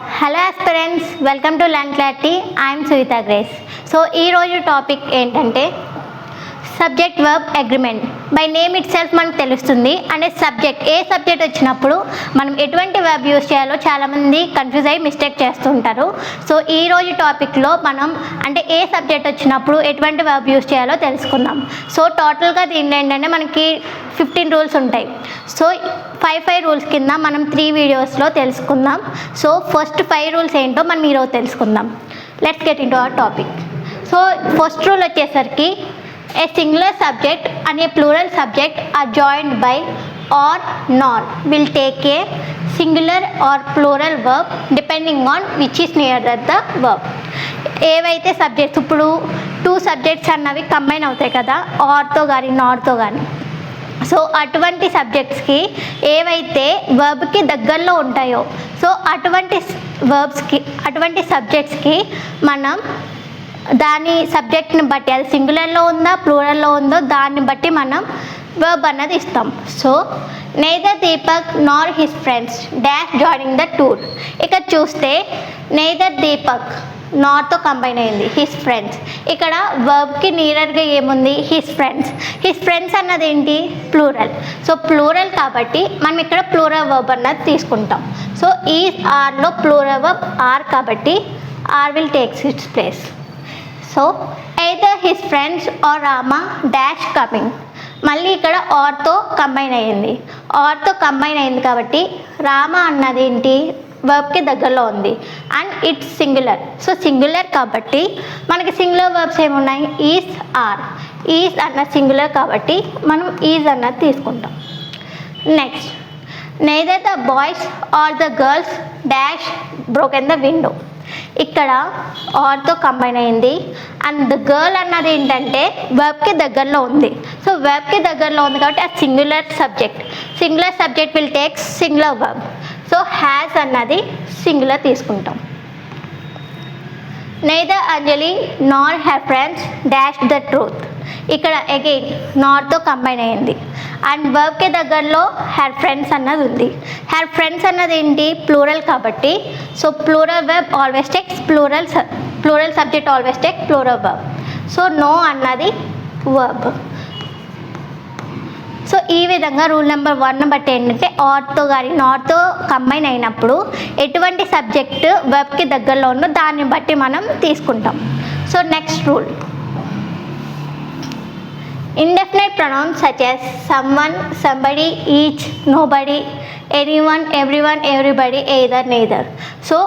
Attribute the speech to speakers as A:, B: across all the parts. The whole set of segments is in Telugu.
A: Hello aspirants, welcome to learn clarity. I'm Sunitha Grace. So ఈరోజు టాపిక్ ఏంటంటే subject verb agreement. By name itself మనకు తెలుస్తుంది. అంటే ఏ సబ్జెక్ట్ వచ్చినప్పుడు మనం ఎటువంటి వర్బ్ యూజ్ చేయాలో చాలామంది కన్ఫ్యూజ్ అయ్యి మిస్టేక్ చేస్తుంటారు. సో ఈరోజు టాపిక్లో మనం అంటే ఏ సబ్జెక్ట్ వచ్చినప్పుడు ఎటువంటి వర్బ్ యూజ్ చేయాలో తెలుసుకుందాం. సో టోటల్గా దీనిలో ఏంటంటే మనకి 15 రూల్స్ ఉంటాయి. సో 5 రూల్స్ కింద మనం 3 వీడియోస్లో తెలుసుకుందాం. సో ఫస్ట్ 5 రూల్స్ ఏంటో మనం ఈరోజు తెలుసుకుందాం. Let's get in to our topic. So first rule వచ్చేసరికి a singular subject and a plural subject are joined by or nor will take a singular or plural verb depending on which is nearer the verb. ఏవైతే సబ్జెక్ట్స్ ఇప్పుడు 2 సబ్జెక్ట్స్ అన్నవి కంబైన్ అవుతాయి కదా, ఆర్తో కానీ నార్తో కానీ. సో అటువంటి సబ్జెక్ట్స్కి ఏవైతే వర్బ్కి దగ్గరలో ఉంటాయో సో అటువంటి సబ్జెక్ట్స్కి మనం దాని సబ్జెక్ట్ని బట్టి అది సింగులర్లో ఉందా ప్లూరల్లో ఉందో దాన్ని బట్టి మనం వర్బ్ అన్నది ఇస్తాం. So neither Deepak Nar his friends dash joining the tour. ఇక్కడ చూస్తే నెయిదర్ దీపక్ నార్తో కంబైన్ అయింది, హిస్ ఫ్రెండ్స్. ఇక్కడ వర్బ్కి నియరర్గా ఏముంది, హిస్ ఫ్రెండ్స్ అన్నది ఏంటి, ప్లూరల్. సో ప్లూరల్ కాబట్టి మనం ఇక్కడ ప్లూరల్ వర్బ్ అన్నది తీసుకుంటాం. సో ఈ ఆర్లో ప్లూరల్ వర్బ్ ఆర్ కాబట్టి are will takes its place. So either his friends or Rama dash coming. మళ్ళీ ఇక్కడ ఆర్తో కంబైన్ అయింది కాబట్టి రామ అన్నది ఏంటి, వర్బ్కి దగ్గరలో ఉంది and it's singular. So singular కాబట్టి మనకి సింగులర్ వర్బ్స్ ఏమున్నాయి, ఈజ్ ఆర్. ఈజ్ అన్న సింగులర్ కాబట్టి మనం ఈజ్ అన్నది తీసుకుంటాం. Next neither the boys or the girls dash broken the window. ఇక్కడ ఆర్తో కంబైన్ అయింది అండ్ ద గర్ల్ అన్నది ఏంటంటే వర్బ్కి దగ్గరలో ఉంది. సో వర్బ్కి దగ్గరలో ఉంది కాబట్టి ఆ singular subject will take singular verb. So has అన్నది సింగులర్ తీసుకుంటాం. neither Anjali nor her friends dash the truth. ఇక్కడ అగైన్ నార్తో కంబైన్ అయ్యింది అండ్ వర్బ్కి దగ్గరలో హెర్ ఫ్రెండ్స్ అన్నది ఉంది. హెర్ ఫ్రెండ్స్ అన్నది ఏంటి, ప్లూరల్ కాబట్టి so plural verb always takes plural subject always take plural verb. So no అన్నది వర్బ్. సో ఈ విధంగా రూల్ నెంబర్ 1 బట్టి ఏంటంటే ఆర్తో కానీ నార్తో కంబైన్ అయినప్పుడు ఎటువంటి సబ్జెక్ట్ వర్బ్కి దగ్గరలో ఉందో దాన్ని బట్టి మనం తీసుకుంటాం. So next rule, indefinite pronouns such as someone, somebody, each, nobody, anyone, everyone, everybody, either, neither. So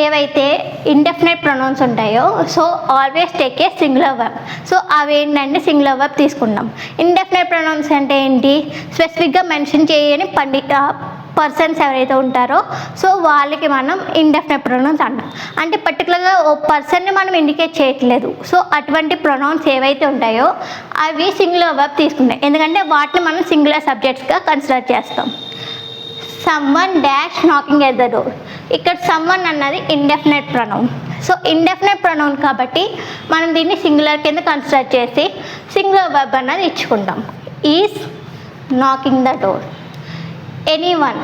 A: ఏవైతే ఇండెఫినెట్ ప్రొనౌన్స్ ఉంటాయో so always take a singular verb. So అవి ఏంటంటే సింగులర్ వర్బ్ తీసుకున్నాం. ఇండెఫినెట్ ప్రొనౌన్స్ అంటే ఏంటి, స్పెసిఫిక్గా మెన్షన్ చేయని పర్సన్స్ ఎవరైతే ఉంటారో సో వాళ్ళకి మనం ఇండెఫినెట్ ప్రొనౌన్స్ అంటాం. అంటే పర్టికులర్గా ఓ పర్సన్ని మనం ఇండికేట్ చేయట్లేదు. సో అటువంటి ప్రొనౌన్స్ ఏవైతే ఉంటాయో అవి సింగులర్ వర్బ్ తీసుకుంటాయి, ఎందుకంటే వాటిని మనం సింగులర్ సబ్జెక్ట్స్గా కన్సిడర్ చేస్తాం. Someone dash knocking at the door. ఇక్కడ సమ్వన్ అన్నది indefinite pronoun. So indefinite pronoun కాబట్టి మనం దీన్ని సింగులర్ కింద కన్సిడర్ చేసి సింగులర్ వర్బ్ అన్నది ఇచ్చుకుంటాం. Is knocking the door. Anyone,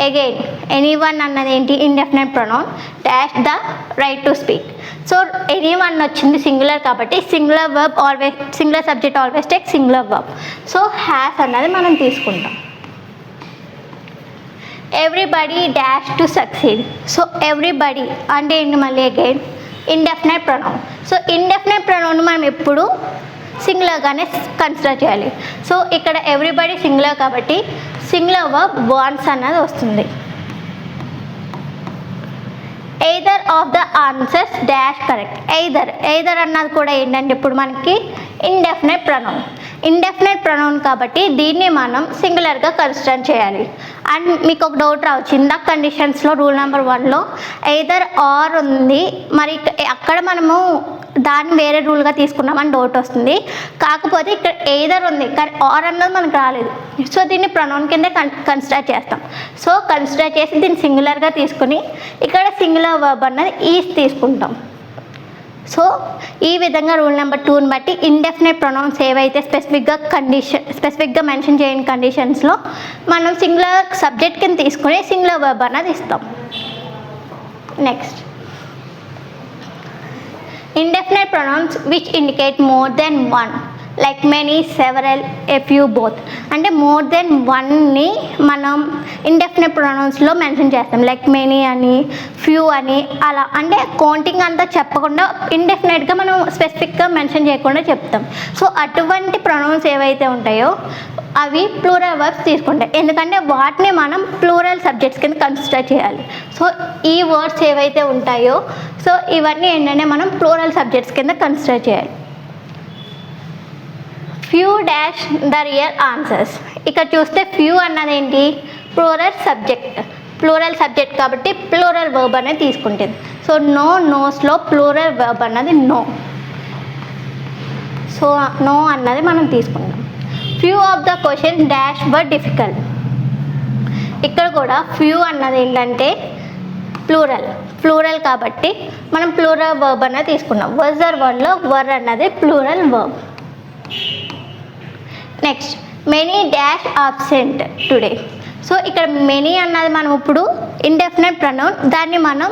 A: again anyone అన్నది ఏంటి, indefinite pronoun dash the right to speak. So anyone వచ్చింది సింగులర్ కాబట్టి singular subject always take singular verb. So has అన్నది మనం తీసుకుంటాం. Everybody dash to succeed. So everybody అంటే ఏంటి, మళ్ళీ again indefinite pronoun. So indefinite pronoun మనం ఎప్పుడు సింగులర్గానే కన్సిడర్ చేయాలి. సో ఇక్కడ ఎవ్రీబడి సింగులర్ కాబట్టి సింగులర్ వర్బ్ వాంట్స్ అన్నది వస్తుంది. Either of the answers dash correct. Either అన్నది కూడా ఏంటంటే ఇప్పుడు మనకి ఇండెఫినెట్ ప్రొనౌన్ కాబట్టి దీన్ని మనం సింగులర్గా కన్సిడర్ చేయాలి. అండ్ మీకు ఒక డౌట్ రావచ్చు, ఇందాక కండిషన్స్లో రూల్ నెంబర్ 1లో ఎయిదర్ ఆర్ ఉంది, మరి అక్కడ మనము దాన్ని వేరే రూల్గా తీసుకున్నామని డౌట్ వస్తుంది. కాకపోతే ఇక్కడ ఎయిదర్ ఉంది కానీ ఆర్ అన్నది మనకు రాలేదు. సో దీన్ని ప్రొనౌన్ కింద కన్సిడర్ చేస్తాం. సో కన్సిడర్ చేసి దీన్ని సింగులర్గా తీసుకుని ఇక్కడ సింగులర్ వర్బ్ అన్నది ఈజ్ తీసుకుంటాం. సో ఈ విధంగా రూల్ నెంబర్ 2ని బట్టి ఇండెఫినెట్ ప్రొనౌన్స్ ఏవైతే స్పెసిఫిక్గా మెన్షన్ చేయని కండిషన్స్లో మనం సింగులర్ సబ్జెక్ట్ కింద తీసుకుని సింగులర్ వర్బ్ అన్నది ఇస్తాం. Next indefinite pronouns which indicate more than one, like many, several, a few, both. అంటే మోర్ దెన్ వన్ని మనం ఇండెఫినెట్ ప్రొనౌన్స్లో మెన్షన్ చేస్తాం, లైక్ మెనీ అని, ఫ్యూ అని, అలా. అంటే కౌంటింగ్ అంతా చెప్పకుండా ఇండెఫినెట్గా మనం స్పెసిఫిక్గా మెన్షన్ చేయకుండా చెప్తాం. సో అటువంటి ప్రొనౌన్స్ ఏవైతే ఉంటాయో అవి ప్లూరల్ వర్బ్స్ తీసుకుంటాయి, ఎందుకంటే వాటిని మనం ప్లూరల్ సబ్జెక్ట్స్ కింద కన్సిడర్ చేయాలి. సో ఈ వర్డ్స్ ఏవైతే ఉంటాయో సో ఇవన్నీ ఏంటంటే మనం ప్లూరల్ సబ్జెక్ట్స్ కింద కన్సిడర్ చేయాలి. Few dash the real answers. ఇక్కడ చూస్తే ఫ్యూ అన్నది ఏంటి, ప్లూరల్ సబ్జెక్ట్ కాబట్టి ప్లూరల్ వర్బ్ అనేది తీసుకుంటుంది. సో నోస్లో ప్లూరల్ వర్బ్ అన్నది నో. సో నో అన్నది మనం తీసుకుంటాం. Few of the question dash were difficult. ఇక్కడ కూడా ఫ్యూ అన్నది ఏంటంటే ప్లూరల్ కాబట్టి మనం ప్లూరల్ వర్బ్ అన్నది తీసుకున్నాం. వజర్ వర్డ్లో వర్ అన్నది plural verb. Next many dash absent today. So ఇక్కడ మెనీ అన్నది మనం ఇప్పుడు ఇండెఫినెట్ ప్రొనౌన్, దాన్ని మనం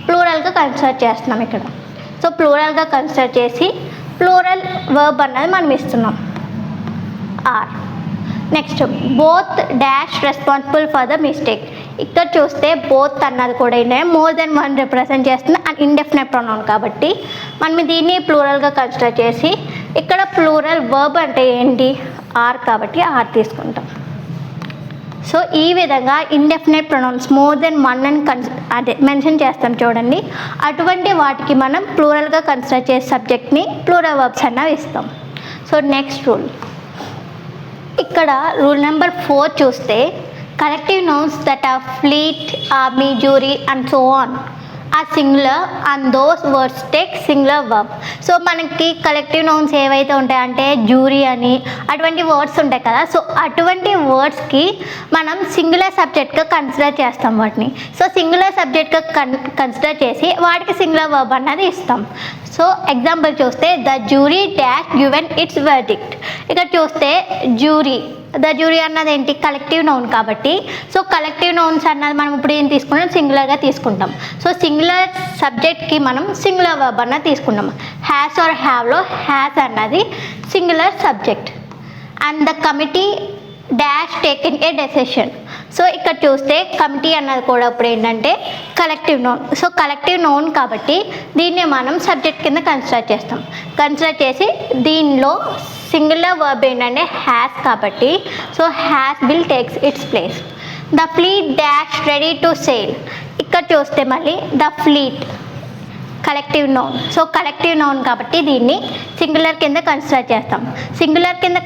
A: ప్లూరల్గా కన్సిడర్ చేస్తున్నాం ఇక్కడ. సో ప్లూరల్గా కన్సిడర్ చేసి ప్లూరల్ వర్బ్ అన్నది మనం ఇస్తున్నాం, are. Next both dash responsible for the mistake. ఇక్కడ చూస్తే బోత్ అన్నది కూడా ఏంటంటే మోర్ దెన్ వన్ రిప్రజెంట్ చేస్తుంది అండ్ ఇండెఫినెట్ ప్రొనౌన్ కాబట్టి మనం దీన్ని ప్లూరల్గా కన్సిడర్ చేసి ఇక్కడ ప్లూరల్ వర్బ్ అంటే ఏంటి, ఆర్ కాబట్టి ఆర్ తీసుకుంటాం. సో ఈ విధంగా indefinite pronouns more than one అని మెన్షన్ చేస్తాం చూడండి, అటువంటి వాటికి మనం ప్లూరల్గా కన్సిడర్ చేసే సబ్జెక్ట్ని ప్లూరల్ వర్బ్స్ అన్నవి ఇస్తాం. సో నెక్స్ట్ రూల్, ఇక్కడ రూల్ నెంబర్ 4 చూస్తే collective nouns that are fleet, army, jury and so on are singular and those words take singular verb. So మనకి కలెక్టివ్ నౌన్స్ ఏవైతే ఉంటాయంటే జ్యూరీ అని అటువంటి వర్డ్స్ ఉంటాయి కదా, సో అటువంటి వర్డ్స్కి మనం సింగులర్ సబ్జెక్ట్గా కన్సిడర్ చేస్తాం వాటిని. సో సింగులర్ సబ్జెక్ట్గా కన్సిడర్ చేసి వాటికి సింగులర్ వర్బ్ అన్నది ఇస్తాం. సో ఎగ్జాంపుల్ చూస్తే the jury dash given it's verdict. ఇక్కడ చూస్తే ద జ్యూరీ అన్నది ఏంటి, కలెక్టివ్ నౌన్ కాబట్టి సో కలెక్టివ్ నౌన్స్ అన్నది మనం ఇప్పుడు ఏం తీసుకుంటాం, సింగులర్గా తీసుకుంటాం. సో సింగులర్ సబ్జెక్ట్కి మనం సింగులర్ వర్బ్ అన్నది తీసుకుంటాం. హ్యాస్ ఆర్ హ్యావ్లో హ్యాస్ అన్నది singular subject. And the committee dash taking a decision. So ఇక్కడ చూస్తే కమిటీ అన్నది కూడా ఇప్పుడు ఏంటంటే collective noun. So collective noun కాబట్టి దీన్ని మనం సబ్జెక్ట్ కింద కన్సిడర్ చేసి దీనిలో సింగులర్ వర్బ్ ఏంటంటే హ్యాస్ కాబట్టి so has will takes its place. The fleet dash ready to sale. ఇక్కడ చూస్తే మళ్ళీ the fleet collective noun. So collective noun కాబట్టి దీన్ని సింగులర్ కింద కన్సిడర్ చేస్తాం. సింగులర్ కింద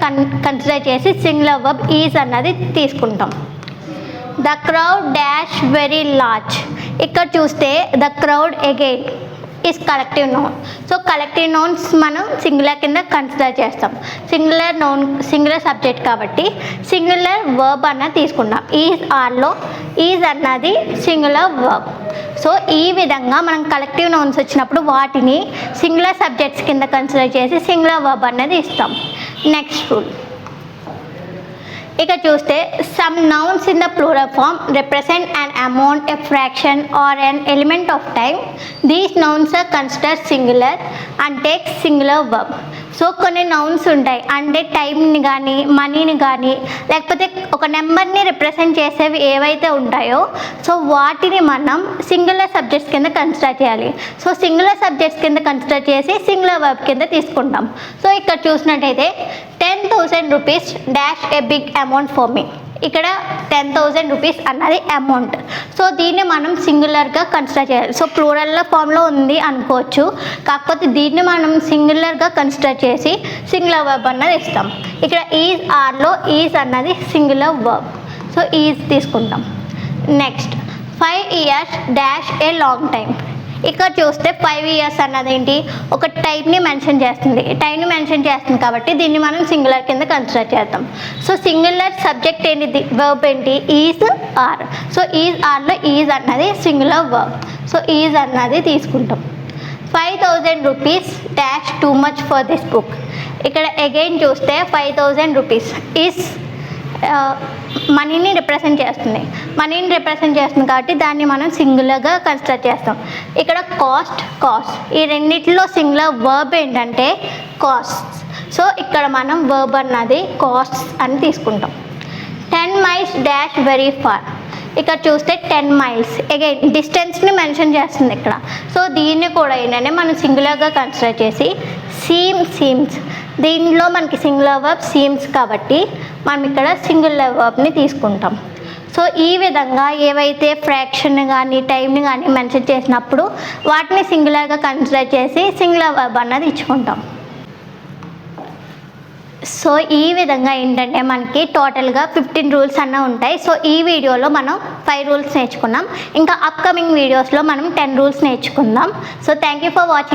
A: కన్సిడర్ చేసి సింగులర్ వర్బ్ ఈజ్ అన్నది తీసుకుంటాం. The crowd dash very large. ఇక్కడ చూస్తే the crowd again is collective noun. So collective nouns మనం సింగులర్ కింద కన్సిడర్ చేస్తాం. సింగులర్ సబ్జెక్ట్ కాబట్టి సింగులర్ వర్బ్ అన్నది తీసుకున్నాం. ఈజ్ ఆర్లో ఈజ్ అన్నది సింగులర్ వర్బ్. సో ఈ విధంగా మనం కలెక్టివ్ నౌన్స్ వచ్చినప్పుడు వాటిని సింగులర్ సబ్జెక్ట్స్ కింద కన్సిడర్ చేసి సింగులర్ వర్బ్ అన్నది ఇస్తాం. నెక్స్ట్ రూల్, ఇక్కడ చూస్తే some nouns in the plural form represent an amount, a fraction are an element of time. These nouns are consider singular and take singular verb. So కొన్ని నౌన్స్ ఉంటాయి అంటే టైంని కానీ మనీని కానీ లేకపోతే ఒక నెంబర్ని రిప్రజెంట్ చేసేవి ఏవైతే ఉంటాయో సో వాటిని మనం సింగులర్ సబ్జెక్ట్స్ కింద కన్సిడర్ చేయాలి. సో సింగులర్ సబ్జెక్ట్స్ కింద కన్సిడర్ చేసి సింగులర్ వర్బ్ కింద తీసుకుంటాం. సో ఇక్కడ చూసినట్టయితే 10,000 rupees dash a big amount for me. ఇక్కడ 10,000 rupees అన్నది అమౌంట్. సో దీన్ని మనం సింగులర్గా కన్సిడర్ చేయాలి. సో ప్లూరల్ ఫామ్లో ఉంది అనుకోవచ్చు, కాకపోతే దీన్ని మనం సింగులర్గా కన్సిడర్ చేసి సింగులర్ వర్బ్ అన్నది ఇస్తాం. ఇక్కడ ఈజ్ ఆర్లో ఈజ్ అన్నది సింగులర్ వర్బ్. సో ఈజ్ తీసుకుంటాం. Next 5 years dash a long time. ఇక్కడ చూస్తే 5 years అన్నది ఏంటి, ఒక టైంని మెన్షన్ చేస్తుంది కాబట్టి దీన్ని మనం సింగులర్ కింద కన్సిడర్ చేద్దాం. సో సింగులర్ సబ్జెక్ట్ ఏంటి, వర్బ్ ఏంటి, ఈజ్ ఆర్. సో ఈజ్ ఆర్లో ఈజ్ అన్నది సింగులర్ వర్బ్. సో ఈజ్ అన్నది తీసుకుంటాం. 5,000 rupees dash too much for this book. ఇక్కడ అగైన్ చూస్తే 5,000 rupees ఈజ్ మనీని రిప్రజెంట్ చేస్తుంది. మనీని రిప్రజెంట్ చేస్తుంది కాబట్టి దాన్ని మనం సింగులర్గా కన్సిడర్ చేస్తాం. ఇక్కడ కాస్ట్ ఈ రెండిట్లో సింగులర్ వర్బ్ ఏంటంటే కాస్ట్స్. సో ఇక్కడ మనం వర్బ్ అన్నది కాస్ట్స్ అని తీసుకుంటాం. 10 miles డాష్ వెరీ ఫార్. ఇక్కడ చూస్తే 10 miles అగైన్ డిస్టెన్స్ని మెన్షన్ చేస్తుంది ఇక్కడ. సో దీన్ని కూడా ఏంటంటే మనం సింగులర్గా కన్సిడర్ చేసి సీమ్స్ దీనిలో మనకి సింగులర్ వర్బ్ సీమ్స్ కాబట్టి మనం ఇక్కడ సింగులర్ వర్బ్ని తీసుకుంటాం. సో ఈ విధంగా ఏవైతే ఫ్రాక్షన్ కానీ టైంని కానీ మెన్షన్ చేసినప్పుడు వాటిని సింగులర్గా కన్సిడర్ చేసి సింగులర్ వర్బ్ అన్నది ఇచ్చుకుంటాం. సో ఈ విధంగా ఏంటంటే మనకి టోటల్గా 15 రూల్స్ అన్న ఉంటాయి. సో ఈ వీడియోలో మనం 5 రూల్స్ నేర్చుకున్నాం. ఇంకా అప్కమింగ్ వీడియోస్లో మనం 10 రూల్స్ నేర్చుకుందాం. So thank you for watching.